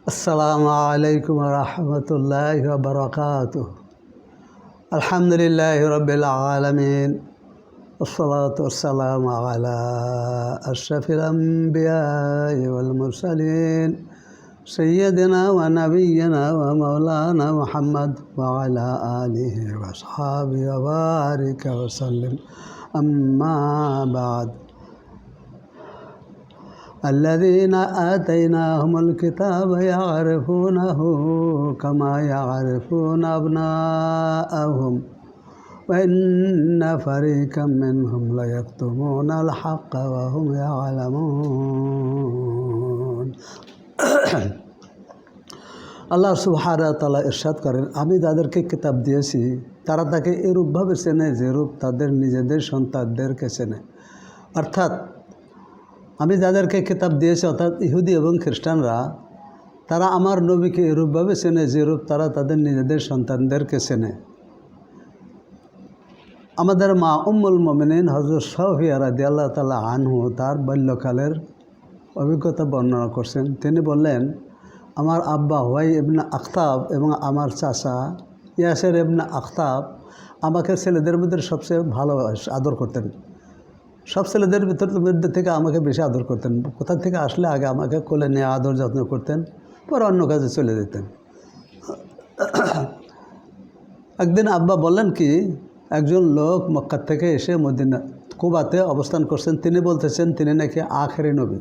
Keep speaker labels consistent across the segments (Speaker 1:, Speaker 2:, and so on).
Speaker 1: আসসালামু আলাইকুম ওয়া রাহমাতুল্লাহি ওয়া বারাকাতুহু। আলহামদুলিল্লাহি রাব্বিল আলামিন, ওয়াসসালাতু ওয়াসসালামু আলা আশরাফিল আমবিয়াই ওয়াল মুরসালিন, সাইয়্যিদিনা ওয়া নাবিয়্যিনা ওয়া মাওলানা মুহাম্মদ ওয়া আলা আলিহি ওয়া আসহাবিহি ওয়া বারিকা ওয়া সাল্লিম। আম্মা বা'দ। الذين آتيناهم الكتاب يعرفونه كما يعرفون أبناءهم وإن فريقا منهم ليكتمون الحق وهم يعلمون। আল্লাহ সুবহানাহু ওয়া তাআলা ইরশাদ করেন, আমি যাদেরকে কিতাব দিয়েছি তারা তাকে এরূপভাবে চেনে যেরূপ তাদের নিজেদের সন্তানদেরকে চেনে। অর্থাৎ আমি যাদেরকে কিতাব দিয়েছি অর্থাৎ ইহুদি এবং খ্রিস্টানরা, তারা আমার নবীকে এরূপভাবে চেনে যেরূপ তারা তাদের নিজেদের সন্তানদেরকে চেনে। আমাদের মা উম্মুল মুমিনিন হযরত সাফিয়া রাদিয়াল্লাহু তাআলা আনহু তার বাল্যকালের অভিজ্ঞতা বর্ণনা করছেন। তিনি বললেন, আমার আব্বা হুয়াই ইবনে আখতাব এবং আমার চাচা ইয়াসের ইবনে আখতাব আমাকে ছেলেদের মধ্যে সবচেয়ে ভালো আদর করতেন। সব ছেলেদের মধ্যে থেকে আমাকে বেশি আদর করতেন। কোথা থেকে আসলে আগে আমাকে কোলে নিয়ে আদর যত্ন করতেন, পরে অন্য কাজে চলে যেতেন। একদিন আব্বা বললেন কি, একজন লোক মক্কা থেকে এসে মদিনা কুবাতে অবস্থান করছেন, তিনি বলতেছেন তিনি নাকি আখেরি নবী।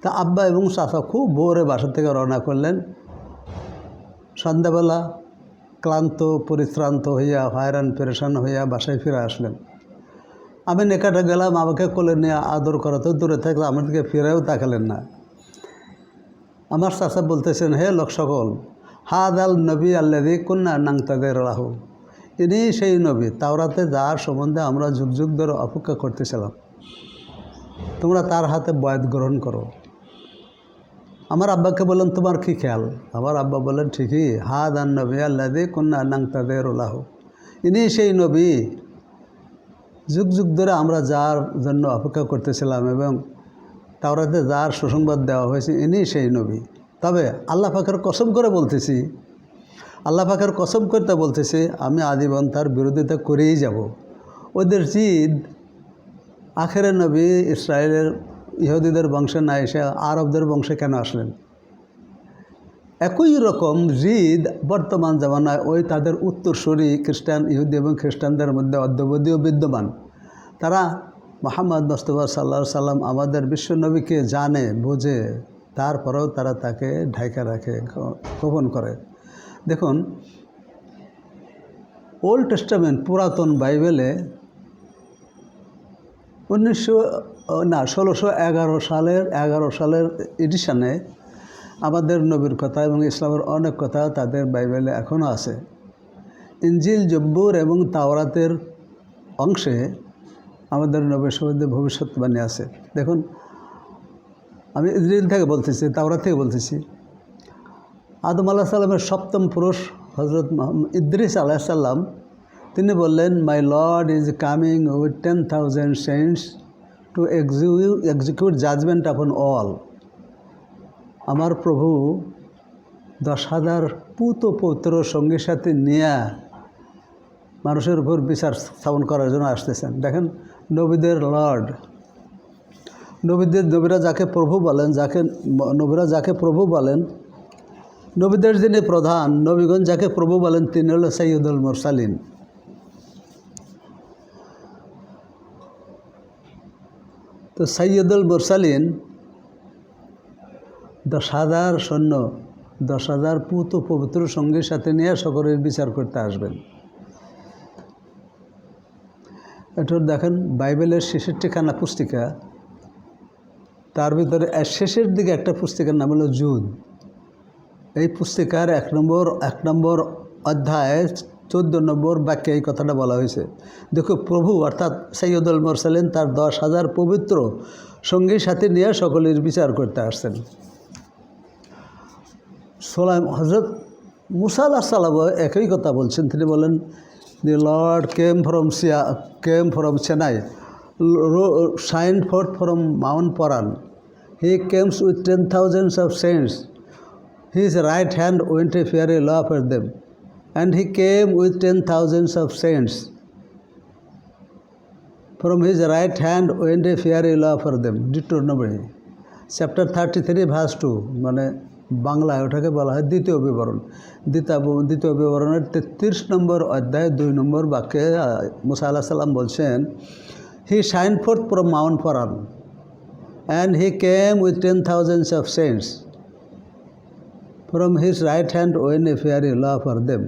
Speaker 1: তা আব্বা এবং চাচা খুব ভোরে বাসা থেকে রওনা করলেন। সন্ধ্যাবেলা ক্লান্ত পরিশ্রান্ত হইয়া হয়রান পেরেশান হইয়া বাসায় ফিরে আসলেন। আমি নিকটে গেলাম, আমাকে কোলে নিয়ে আদর করা তো দূরে থাকলে আমার দিকে ফিরেও তাকালেন না। আমার চাচা বলতেছেন, হে লোক সকল, হাদাল নবী আল্লাযী কুন্না নানতাযির লাহু, ইনি সেই নবী তাওরাতে যার সম্বন্ধে আমরা যুগ যুগ ধরে অপেক্ষা করতেছিলাম, তোমরা তার হাতে বয়াত গ্রহণ করো। আমার আব্বাকে বললেন, তোমার কী খেয়াল? আমার আব্বা বললেন, ঠিকই, হাদান নবী আল্লাযী কুন্না নানতাযির লাহু, ইনি সেই নবী যুগ যুগ ধরে আমরা যার জন্য অপেক্ষা করতেছিলাম এবং তাওরাতে যার সুসংবাদ দেওয়া হয়েছে, ইনি সেই নবী। তবে আল্লাহ পাকের কসম করে বলতেছি, আল্লাহ পাকের কসম করতে বলতেছি, আমি আজীবন তার বিরোধিতা করেই যাব। ওদের জিদ, আখেরের নবী ইসরায়েলের ইহুদিদের বংশে না এসে আরবদের বংশে কেন আসলেন? একই রকম জিদ বর্তমান জামানায় ওই তাদের উত্তরসূরি খ্রিস্টান, ইহুদি এবং খ্রিস্টানদের মধ্যে অদ্যাবধিও বিদ্যমান। তারা মুহাম্মদ মুস্তাফা সাল্লাল্লাহু আলাইহি সাল্লাম আমাদের বিশ্বনবীকে জানে বোঝে, তারপরেও তারা তাকে ঢাকা রাখে, গোপন করে। দেখুন, ওল্ড টেস্টামেন্ট পুরাতন বাইবেলে 1611 সালের এডিশনে আমাদের নবীর কথা এবং ইসলামের অনেক কথা তাদের বাইবেলে এখনও আছে। ইনজিল, জব্বুর এবং তাওরাতের অংশে আমাদের নবীর সম্বন্ধে ভবিষ্যৎবাণী আছে। দেখুন, আমি ইনজিল থেকে বলতেছি, তাওরাত থেকে বলতেছি। আদম আলাইহিস সালামের সপ্তম পুরুষ হযরত ইদ্রিস আলাইহিস সালাম, তিনি বললেন, my lord is coming with 10,000 saints to execute judgement upon all. আমার প্রভু 10,000 পুত পৌত্র সঙ্গীর সাথে নিয়ে মানুষের উপর বিচার স্থাপন করার জন্য আসতেছেন। দেখেন, নবীদের লর্ড, নবীরা যাকে প্রভু বলেন, নবীরা যাকে প্রভু বলেন, নবীদের যিনি প্রধান, নবীগণ যাকে প্রভু বলেন, তিনি হল সাইয়্যিদুল মুরসালিন। তো সাইয়্যিদুল মুরসালিন 10,000 সৈন্য, 10,000 পুত পবিত্র সঙ্গীর সাথে নিয়ে সকলের বিচার করতে আসবেন। এটা দেখেন, বাইবেলের 66খানা পুস্তিকা, তার ভিতরে শেষের দিকে একটা পুস্তিকার নাম হলো জুদ। এই পুস্তিকার 1 নম্বর অধ্যায়ে 14 নম্বর বাক্যে এই কথাটা বলা হয়েছে। দেখো, প্রভু অর্থাৎ সাইয়্যিদুল মুরসালিন তার 10,000 পবিত্র সঙ্গীর সাথে নিয়ে সকলের বিচার করতে আসছেন। হযরত মুসা আলাইহিস সালাম একই কথা বলছেন। তিনি বলেন, the Lord came from Sinai, shine forth from Mount Paran, He comes with 10,000s of saints. His right hand went a fiery law for them. And he came with 10,000s of saints. From his right hand went a fiery law for them. Deuteronomy chapter 33 verse 2 মানে বাংলায় ওটাকে বলা হয় দ্বিতীয় বিবরণ। দ্বিতীয় বিবরণের 33 নম্বর অধ্যায় 2 নম্বর বাক্যে মুসা আলাইহিস সালাম বলছেন, He shined forth from Mount Paran, and he came with 10,000s of saints. From his right hand went a fiery law for them.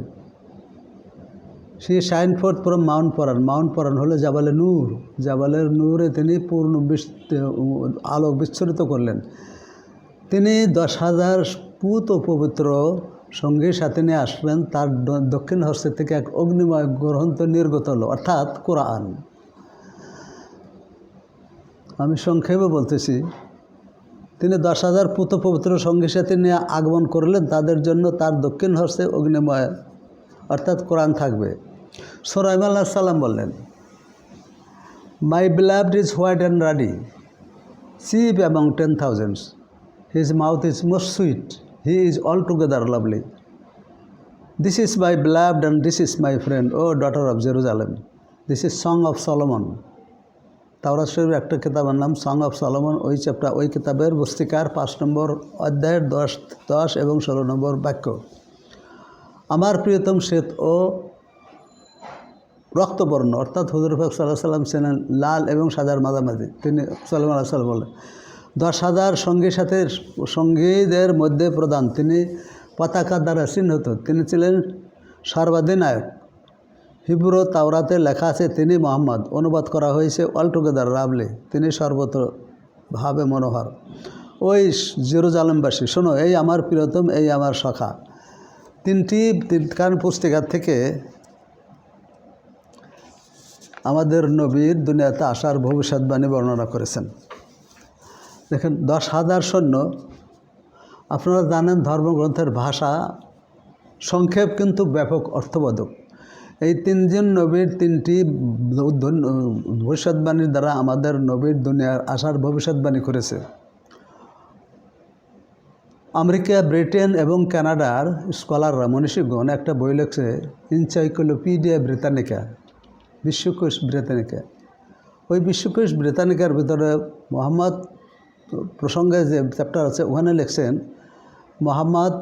Speaker 1: She shined forth from Mount Paran. Mount Paran হলো জাবালে নূর। জাবালের নূরে তিনি পূর্ণ আলো বিচ্ছুরিত করলেন। তিনি 10,000 পুত ও পবিত্র সঙ্গীর সাথে নিয়ে আসলেন। তার দক্ষিণ হস্তে থেকে এক অগ্নিময় গ্রন্থ নির্গত হলো, অর্থাৎ কোরআন। আমি সংক্ষেপে বলতেছি, তিনি 10,000 পুত পবিত্র সঙ্গীর সাথে নিয়ে আগমন করলেন। তাদের জন্য তার দক্ষিণ হস্তে অগ্নিময় অর্থাৎ কোরআন থাকবে। সুলাইমান আলাইহিস সালাম বললেন, My beloved is white and ruddy, chief among 10,000s. His mouth is most sweet. He is altogether lovely. This is my beloved and this is my friend, O daughter of Jerusalem. This is Song of Solomon. তাওরাত শরীফের একটা কিতাবের নাম song of Solomon. ওই কিতাবের পুস্তিকার 5 নম্বর অধ্যায়ের 10 এবং 16 নম্বর বাক্য। আমার প্রিয়তম শ্বেত ও রক্তবর্ণ, অর্থাৎ হুজুর পাক সাল্লাল্লাহু আলাইহি সাল্লাম ছিলেন লাল এবং সাদার মাঝামাঝি। তিনি সাল্লাল্লাহু আলাইহি সাল্লাম বলেন, 10,000 সঙ্গীর সাথে সঙ্গীদের মধ্যে প্রধান। তিনি পতাকা দ্বারা চিহ্নিত। তিনি ছিলেন সর্বাধিনায়ক। হিব্রু তাওরাতে লেখা আছে তিনি মোহাম্মদ। অনুবাদ করা হয়েছে অলটুগেদার লাভলি, তিনি সর্বতভাবে মনোহর। ওই জেরুজালেমবাসী শোনো, এই আমার প্রিয়তম, এই আমার সখা। তিনখান পুস্তিকা থেকে আমাদের নবীর দুনিয়াতে আসার ভবিষ্যৎবাণী বর্ণনা করেছেন। দেখেন, 10,000 সৈন্য। আপনারা জানেন ধর্মগ্রন্থের ভাষা সংক্ষেপ কিন্তু ব্যাপক অর্থবোধক। এই তিনজন নবীর তিনটি ভবিষ্যৎবাণীর দ্বারা আমাদের নবীর দুনিয়ার আসার ভবিষ্যৎবাণী করেছে। আমেরিকা, ব্রিটেন এবং কানাডার স্কলাররা, মনীষীগণ একটা বই লিখছে, এনসাইক্লোপিডিয়া ব্রিটানিকা, বিশ্বকোষ ব্রিটানিকা। ওই বিশ্বকোষ ব্রিটানিকার ভিতরে মোহাম্মদ প্রসঙ্গে যে চ্যাপ্টার আছে ওখানে লিখছেন, মোহাম্মদ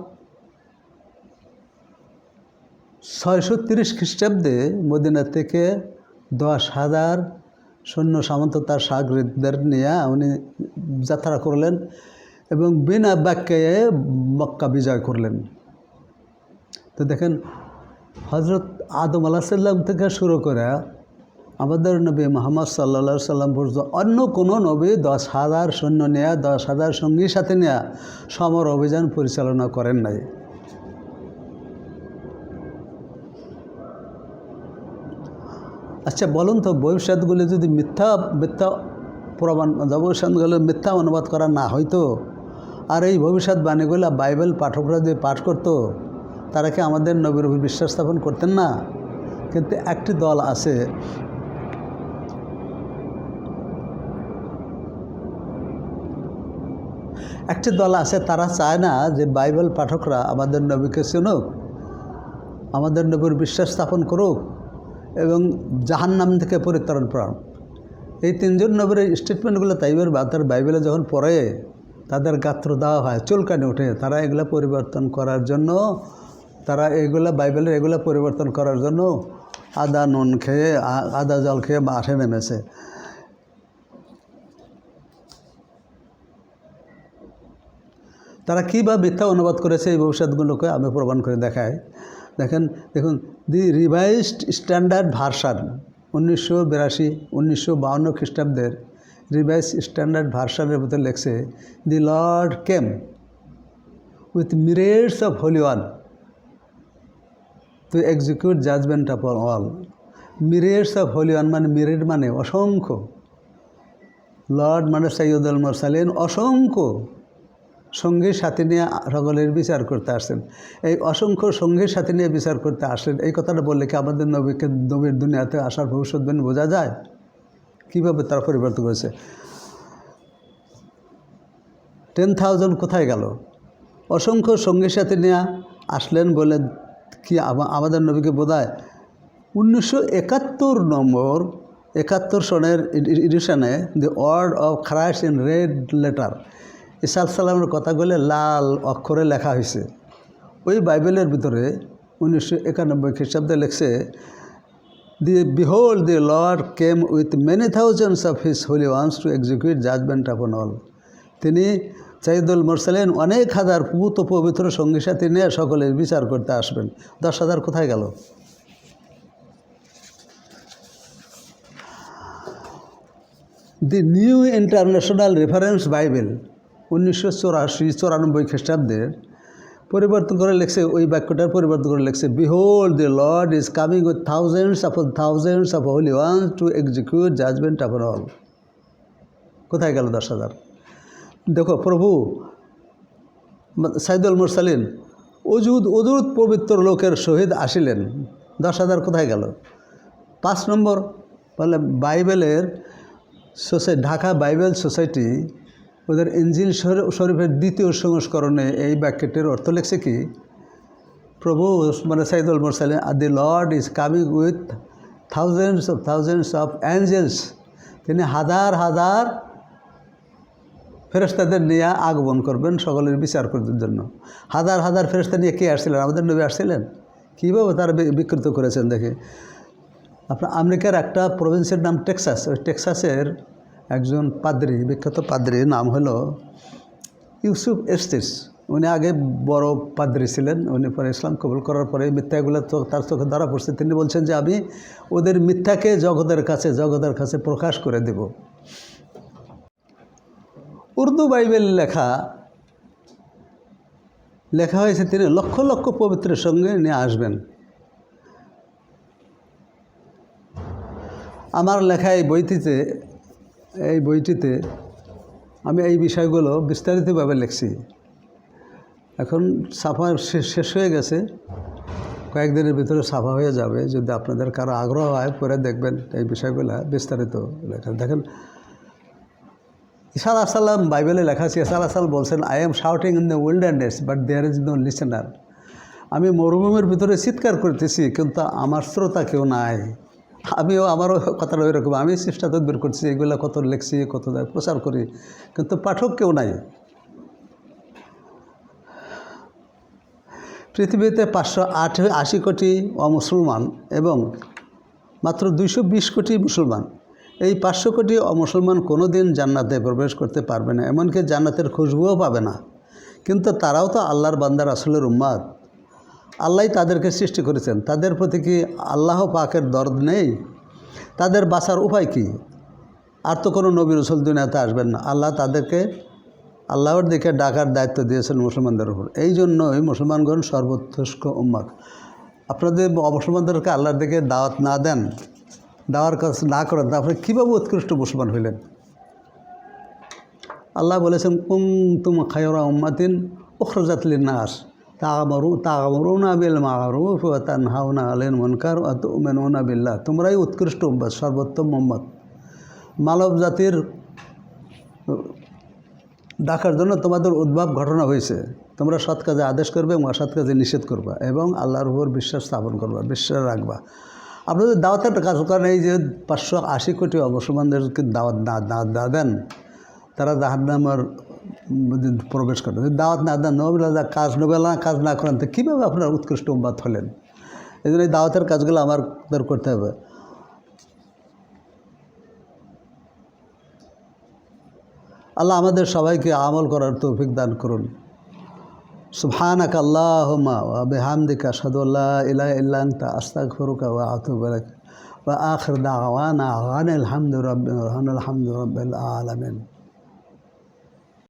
Speaker 1: 630 খ্রিস্টাব্দে মদিনা থেকে 10,000 সৈন্য সামন্ত তার সাগরিদদের নিয়ে উনি যাত্রা করলেন এবং বিনা বাক্যে মক্কা বিজয় করলেন। তো দেখেন, হজরত আদম আলাইহিস সালাম থেকে শুরু করে আমাদের নবী মুহাম্মদ সাল্লাল্লাহু আলাইহি সাল্লাম পর্যন্ত অন্য কোনো নবী 10,000 সৈন্য নিয়ে 10,000 সঙ্গীর সাথে নিয়ে সমর অভিযান পরিচালনা করেন নাই। আচ্ছা বলুন তো, ভবিষ্যৎগুলি যদি মিথ্যা প্রমাণ, ভবিষ্যৎগুলো মিথ্যা অনুবাদ করা না হয়তো, আর এই ভবিষ্যৎবাণীগুলো বাইবেল পাঠকরা যে পাঠ করতো, তারা কি আমাদের নবীর উপর বিশ্বাস স্থাপন করতেন না? কিন্তু একটি দল আছে, তারা চায় না যে বাইবেল পাঠকরা আমাদের নবীকে চিনুক, আমাদের নবীর বিশ্বাস স্থাপন করুক এবং জাহান্নাম থেকে পরিত্রাণ পান। এই তিনজন নবীর স্টেটমেন্টগুলো তার বাইবেলে যখন পড়ে তাদের গাত্র দেওয়া হয়, চুলকানি ওঠে। তারা এগুলো পরিবর্তন করার জন্য, বাইবেলের এগুলো পরিবর্তন করার জন্য আদা জল খেয়ে মাঠে নেমেছে। তারা কী বা মিথ্যা অনুবাদ করেছে এই ভবিষ্যৎগুলোকে আমি প্রমাণ করে দেখাই। দেখুন দি রিভাইজড স্ট্যান্ডার্ড ভার্সান 1952 খ্রিস্টাব্দের রিভাইজ স্ট্যান্ডার্ড ভার্সানের ভিতরে লেখছে, the Lord came with myriads of holy one to execute judgement upon all. Myriads of holy one মানে মিরেট মানে অসংখ্য, লর্ড মানে সৈয়দুল মুরসালিন, অসংখ্য সঙ্গীর সাথে নিয়ে সকলের বিচার করতে আসছেন। এই অসংখ্য সঙ্গীর সাথে নিয়ে বিচার করতে আসলেন, এই কথাটা বললে কি আমাদের নবীর দুনিয়াতে আসার ভবিষ্যৎবাণী বোঝা যায়? কীভাবে তারা পরিবর্তন করেছে? 10,000 কোথায় গেল? অসংখ্য সঙ্গী সাথী নিয়ে আসলেন বলে কি আমাদের নবীকে বোধহয় 1971 সনের এডিশনে the word of Christ in red letter, ঈসা সালামের কথাগুলো লাল অক্ষরে লেখা হয়েছে। ওই বাইবেলের ভিতরে 1991 খ্রিস্টাব্দে লেখছে, Behold, the Lord came with many thousands of his holy ones to execute judgment upon all. তিনি সাইয়্যিদুল মুরসালিন অনেক হাজার পূত পবিত্র সঙ্গী সাথী নিয়ে সকলের বিচার করতে আসবেন। 10,000 কোথায় গেল? দি নিউ ইন্টারন্যাশনাল রেফারেন্স বাইবেল 1994 খ্রিস্টাব্দের পরিবর্তন করে লিখছে, ওই বাক্যটার পরিবর্তন করে লিখছে, Behold, the Lord is coming with thousands upon thousands of holy ones to execute judgment upon all. কোথায় গেল 10,000? দেখো, প্রভু সাইয়্যিদুল মুরসালিন অযুত পবিত্র লোকের সহিত আসিলেন। 10,000 কোথায় গেল? 5 নম্বর বলে বাইবেলের ঢাকা বাইবেল সোসাইটি ওদের ইনজিল শরীফের 2য় সংস্করণে এই বাক্যটির অর্থ লিখছে কি, প্রভু মানে সাইয়্যিদুল মুরসালিন, the Lord is coming with thousands of angels, তিনি হাজার হাজার ফেরেশতাদের নিয়ে আগমন করবেন সকলের বিচার করার জন্য। হাজার হাজার ফেরেশতা নিয়ে কে আসছিলেন? আমাদের নবী আসছিলেন। কীভাবে তারা বিকৃত করেছেন দেখে। আপনার আমেরিকার একটা প্রভিন্সের নাম টেক্সাস, ওই টেক্সাসের একজন পাদ্রী, বিখ্যাত পাদ্রী, নাম হলো ইউসুফ এস্টিস। উনি আগে বড় পাদ্রী ছিলেন, উনি পরে ইসলাম কবুল করার পরে মিথ্যাগুলো তো তার চোখে ধরা পড়ছে। তিনি বলছেন যে আমি ওদের মিথ্যাকে জগতের কাছে প্রকাশ করে দেব। উর্দু বাইবেল লেখা হয়েছে, তিনি লক্ষ লক্ষ পবিত্রের সঙ্গে নিয়ে আসবেন। আমার লেখা এই বইটিতে আমি এই বিষয়গুলো বিস্তারিতভাবে লিখছি। এখন ছাপা শেষ হয়ে গেছে, কয়েকদিনের ভিতরে ছাপা হয়ে যাবে। যদি আপনাদের কারো আগ্রহ হয় পরে দেখবেন এই বিষয়গুলো বিস্তারিত লেখা। দেখেন, ঈসা আলাইহিস সালাম বাইবেলে লেখা আছে, ঈসা আলাইহিস সালাম বলছেন, I am shouting in the wilderness but there is no listener. আমি মরুভূমির ভিতরে চিৎকার করতেছি, কিন্তু আমার শ্রোতা কেউ নাই। আমারও কথাটা ওই রকম, আমি চেষ্টা তদবির করছি, এগুলো কত লিখছি, কত প্রচার করি, কিন্তু পাঠক কেউ নাই। পৃথিবীতে 580 কোটি অমুসলমান এবং মাত্র 220 কোটি মুসলমান। এই 500 কোটি অমুসলমান কোনো দিন জান্নাতে প্রবেশ করতে পারবে না, এমনকি জান্নাতের খুশবুও পাবে না। কিন্তু তারাও তো আল্লাহর বান্দা রাসূলের উম্মত। আল্লাহই তাদেরকে সৃষ্টি করেছেন। তাদের প্রতি কি আল্লাহ পাকের দরদ নেই? তাদের বাঁচার উপায় কি? আর তো কোনো নবী রাসূল দুনিয়াতে আসবেন না। আল্লাহ তাদেরকে আল্লাহর দিকে ডাকার দায়িত্ব দিয়েছেন মুসলমানদের উপর। এই জন্যই মুসলমানগণ সর্বোৎকৃষ্ট উম্মত। আপনাদের মুসলমানদেরকে আল্লাহর দিকে দাওয়াত না দেন, দাওয়ার কাজ না করেন, তারপরে কীভাবে উৎকৃষ্ট মুসলমান হইলেন? আল্লাহ বলেছেন, কুনতুম খায়রা উম্মাতিন উখরিজাত লিন-নাস তা'মুরুনা বিল মা'রুফ ওয়া তানহাউনা আনিল মুনকার ওয়া তু'মিনুনা বিল্লাহ। তোমরাই উৎকৃষ্ট উম্মত, সর্বোত্তম উম্মত। মানব জাতির ডাকার জন্য তোমাদের উদ্ভব ঘটনা হয়েছে। তোমরা সৎ কাজে আদেশ করবে এবং অসৎ কাজে নিষেধ করবা এবং আল্লাহর উপর বিশ্বাস স্থাপন করবা, বিশ্বাস রাখবা। আপনাদের দাওয়াতের কাজ করেন, এই যে 580 কোটি মুসলমানদেরকে দাওয়াত না দেন, তারা জাহান্নামের প্রবেশ করে। দাওয়াত না দেন, নবীলা কাজ না করেন, তো কীভাবে আপনার উৎকৃষ্ট উম্মত হলেন? এই জন্য এই দাওয়াতের কাজগুলো আমাদের করতে হবে। আল্লাহ আমাদের সবাইকে আমল করার তৌফিক দান করুন। সুবহানাকা আল্লাহুম্মা ওয়া বিহামদিকা আশহাদু আল্লা ইলাহা ইল্লা আনতা আস্তাগফিরুকা ওয়া আতুবু ইলাইক ওয়া আখির দাওয়ানা আনিল হামদুলিল্লাহি রাব্বিল আলামিন।